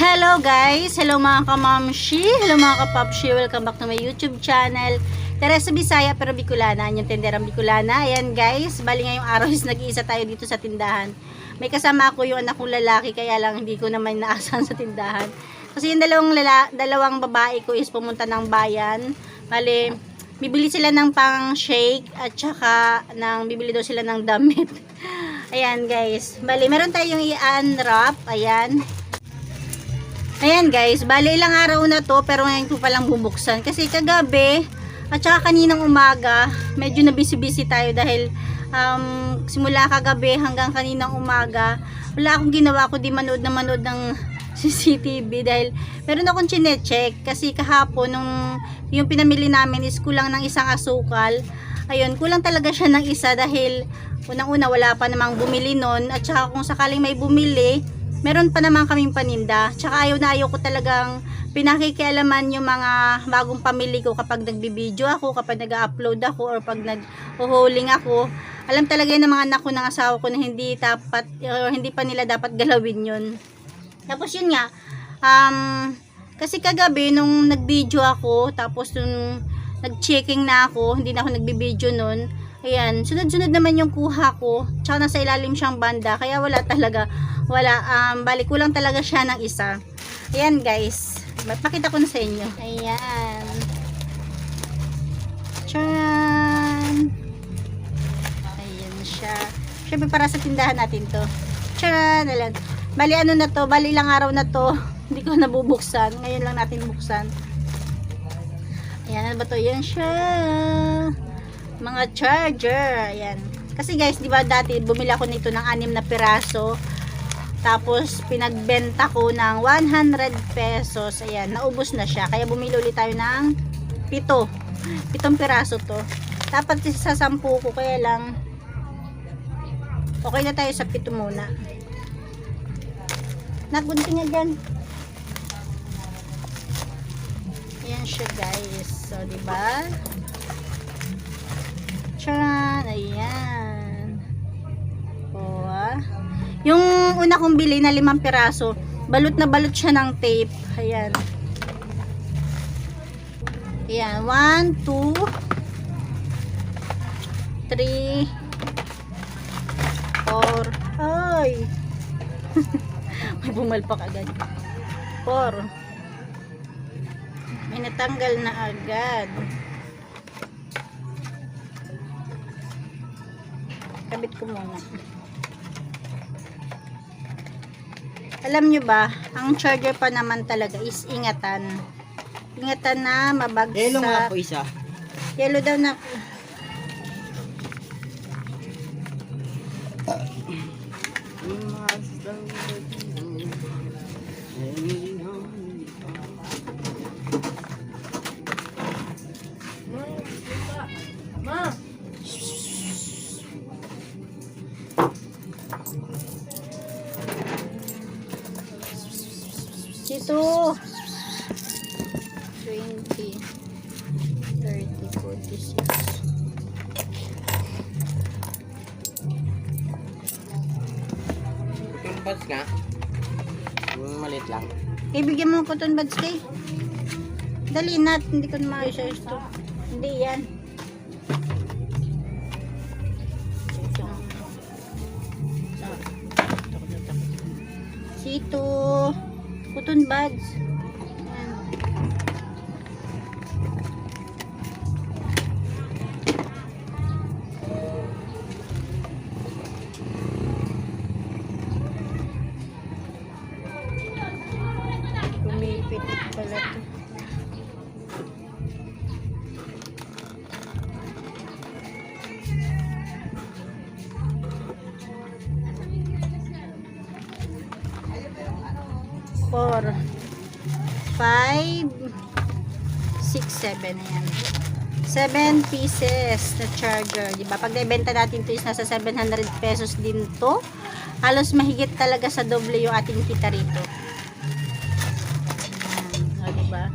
Hello guys! Hello mga kamamshi! Hello mga kapapshi! Welcome back to my YouTube channel. Teresa Bisaya pero Bicolana. Yung tenderang Bicolana. Ayan guys, bali ngayong araw is nag-iisa tayo dito sa tindahan. May kasama ako yung anak kong lalaki kaya lang hindi ko naman naasahan sa tindahan. Kasi yung dalawang babae ko is pumunta ng bayan. Bali, bibili sila ng pang shake at saka bibili daw sila ng damit. Ayan guys. Bali, meron tayong i-unwrap. Ayan guys, bali ilang araw na to pero ngayon ko palang bubuksan kasi kagabi at saka kaninang umaga medyo na busy tayo dahil simula kagabi hanggang kaninang umaga wala akong ginawa kundi manood ng CCTV dahil meron akong chine-check kasi kahapon yung pinamili namin is kulang ng isang asukal. Ayun, kulang talaga siya ng isa dahil unang-una wala pa namang bumili nun at saka kung sakaling may bumili meron pa naman kaming paninda. Tsaka ayaw ko talagang pinakikialaman yung mga bagong pamili ko kapag nagbibideo ako, kapag nag-upload ako, or pag nag-hauling ako. Alam talaga yun ng mga anak ko ng asawa ko na hindi pa nila dapat galawin yun. Tapos yun nga, kasi kagabi nung nag-video ako, tapos nung nag-checking na ako, hindi na ako nagbibideo nun. Ayan, sunod-sunod naman yung kuha ko. Tsaka nasa ilalim siyang banda. Kaya balik ko lang talaga siya ng isa. Ayan guys. Pakita ko na sa inyo. Ayan. Tcharan! Ayan siya. Siyempre para sa tindahan natin to. Tcharan! Ayan. Bali ano na to, bali ilang araw na to. Hindi ko nabubuksan. Ngayon lang natin buksan. Ayan, ano ba to? Ayan siya. Mga charger. Ayan. Kasi guys, di ba dati bumili ako nito ng 6 na piraso. Tapos pinagbenta ko ng 100 pesos. Ayan, naubos na siya. Kaya bumili ulit tayo ng 7 piraso to. Dapat sa 10 ko kaya lang okay na tayo sa 7 muna. Nagunting nga dyan. Ayan siya guys. So, di ba? Tcharan! Ayan. O, yung una kong bili na 5 piraso, balot na balot siya ng tape. Ayan. Ayan. 1, 2, 3, 4. Ay! May bumalpak agad. 4. May natanggal na agad. Kabit ko muna. Alam nyo ba, ang charger pa naman talaga is ingatan. Ingatan na mabagsak. Yellow nga po isa. Yellow daw na. Ito 20 30 46. Yung buds nga. Yung maliit lang. Ibigyan mo ko itong buds kay. Dali na, hindi ko na maayos ito. Hindi yan. Sito. Cotton buds. Ayan. Kumipit pala ito. Four, 5, 6, 7. Ayan. 7 pieces na charger. Diba? Pag naibenta natin ito is nasa 700 pesos din to. Halos mahigit talaga sa doble yung ating kita rito. Ayan. O, diba?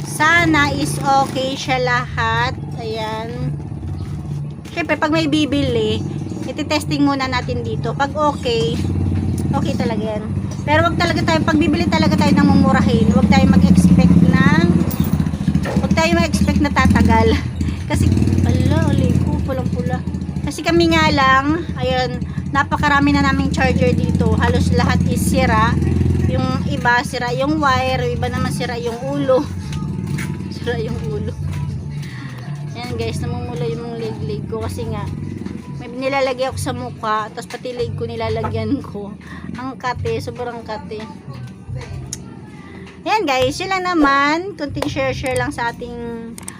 Sana is okay siya lahat. Ayan. Siyempre, pag may bibili, iti-testing muna natin dito. Pag okay, okay talaga yan. Pero wag talaga tayo, pag bibili talaga tayo ng mumurahin, wag tayo mag-expect na tatagal. Kasi, alay ko, pulang-pula. Kasi kami nga lang, ayun, napakarami na naming charger dito. Halos lahat is sira. Yung iba, sira yung wire. Yung iba naman, sira yung ulo. Sira yung ulo. Ayan guys, namumula yung leg ko. Kasi nga, may nilalagay ako sa mukha. Tapos pati leg ko nilalagyan ko. Ang kate, sobrang kate. Ayan guys, yun lang naman. Kunting share lang sa ating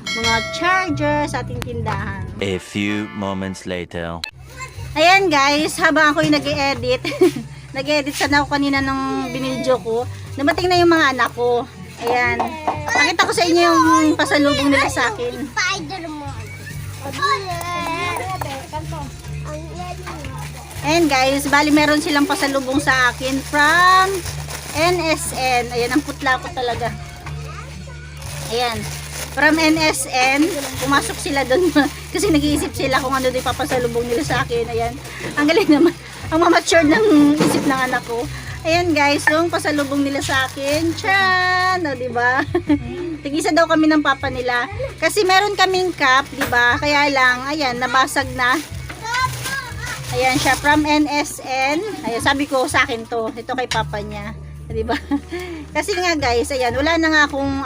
mga charger, sa ating tindahan. A few moments later. Ayan guys, habang ako yung nag-e-edit, nag-e-edit sana ako kanina nung binidyo ko, dumating na yung mga anak ko. Ayan. Pakita ko sa inyo yung pasalubong nila sa akin. Ayan guys, bali meron silang pasalubong sa akin from NSN. Ayan, ang putla ko talaga. Ayan. From NSN, pumasok sila doon kasi nag-iisip sila kung ano din papasalubong nila sa akin. Ayan. Ang galing naman. Ang mamature ng isip ng anak ko. Ayan guys, yung pasalubong nila sa akin. Tchan! O, diba? Tig-isa daw kami ng papa nila. Kasi meron kaming cup, diba? Kaya lang, ayan, nabasag na. Ayan siya, from NSN. Ayan, sabi ko sa akin to. Ito kay papa niya. Diba? Kasi nga guys, ayan, wala na nga akong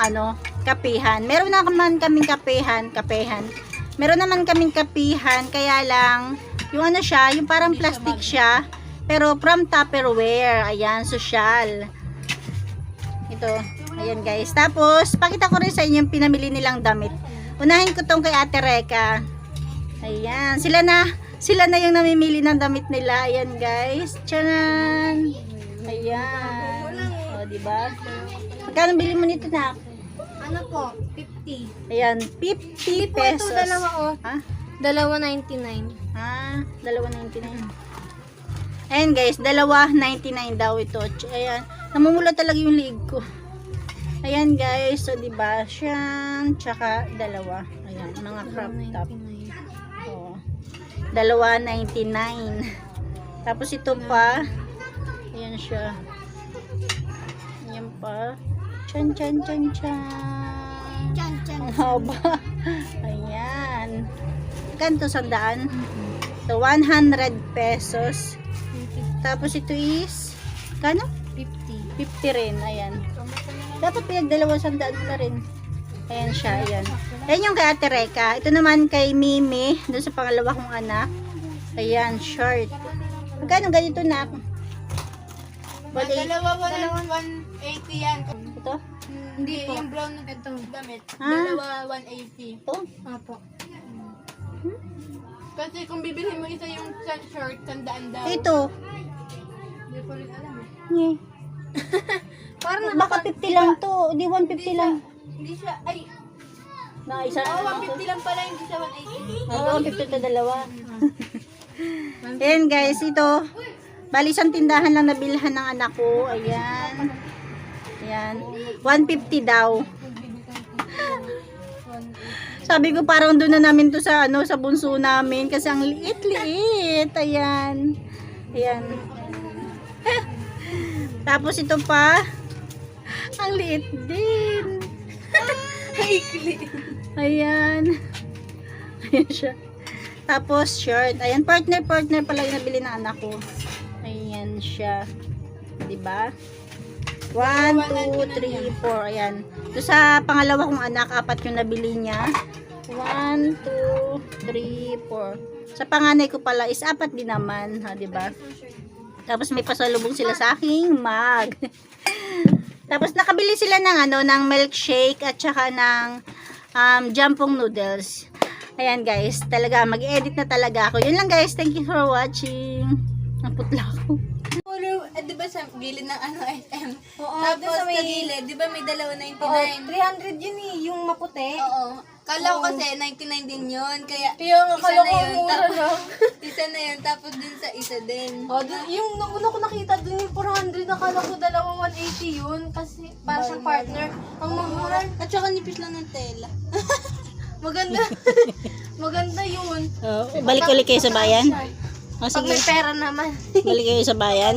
kapihan. Meron naman kaming kapihan. Meron naman kaming kapihan, kaya lang yung siya, yung parang plastic siya, pero from Tupperware. Ayan, social. Ito, ayan guys. Tapos, pakita ko rin sa inyo yung pinamili nilang damit. Unahin ko tong kay Ate Reka. Ayan, sila na yung namimili ng damit nila. Ayan guys. Tchanan! Ayan. O, diba? Magkano bili mo nito na? Ano po? 50. Ayan, 50 Ito pesos. dalawa oh. Ha? Dalawa 99. Ah, $2.99. Ayan guys, $2.99 daw ito. Ayan, namumula talaga yung liig ko. Ayan guys, so diba? Siyang, tsaka dalawa. Ayan, mga crop top. Oh, $2.99. Tapos ito pa. Ayan siya. Ayan pa. Chan. Ang haba. Ayan. Kanto 100. So, 100 pesos. Tapos ito is, kano? 50. 50 rin. Ayan. Dapat pinagdalawa 100 na rin. Ayan siya. Ayan. Ayan yung kay Ate Reka. Ito naman kay Mimi. Doon sa pangalawa kong anak. Ayan, short. Magkano ganito na ako? Dalawa 180 yan. Ito? Hindi, yung brown na ito damit. Ah. Dalawa 180. Ito? Apo. Kasi kung bibili mo isa yung short, 100 daw. Ito. Hindi ko rin alam eh. Yeah. Parang Baka 50 lang to. Hindi 150 lang. Hindi siya, ay, Na isa. oh, 150 lang pala, hindi siya 180. Ako, 50 to dalawa. Ayan guys, ito. Bali, isang tindahan lang nabilhan ng anak ko. Ayan. Ayan. 150 daw. Sabi ko parang doon na namin to sa sa bunso namin kasi ang liit-liit. Ayan. Ayan. Tapos ito pa. Ang liit din. Ayan. Ayan siya. Tapos shirt. Ayan, partner pala yung nabili ng anak ko. Ayan siya. Diba? 1, 2, 3, 4. Ayan. Doon sa pangalawa kong anak, 4 yung nabili niya. 1, 2, 3, 4. Sa panganay ko pala is 4 din naman. Ha, diba? Tapos may pasalubong sila sa aking mug. Tapos nakabili sila ng ng milkshake at saka ng jampong noodles. Ayan guys, talaga mag-edit na talaga ako. Yun lang guys, thank you for watching. Ang putla ko. Di ba sa gilid ng SM? Oo, Tapos doon sa may- sa gilid, di ba may dalawa 99? Oo, 300 yun eh, yung maputi. Oo. Kala ko kasi 99 din yun. Kaya Kaya nga, isa kala na ko yun. mura Tapos, lang. isa na yun. Tapos dun sa isa din. Oh, yung una ko nakita dun yung 400, nakala ko dalawa 180 yun kasi para siyang partner. Ang mamura. At saka nipis lang ng tela. Maganda. Maganda yun. Balik ulit kayo sa bayan. O Pag sige, may pera naman. balik kayo sa bayan.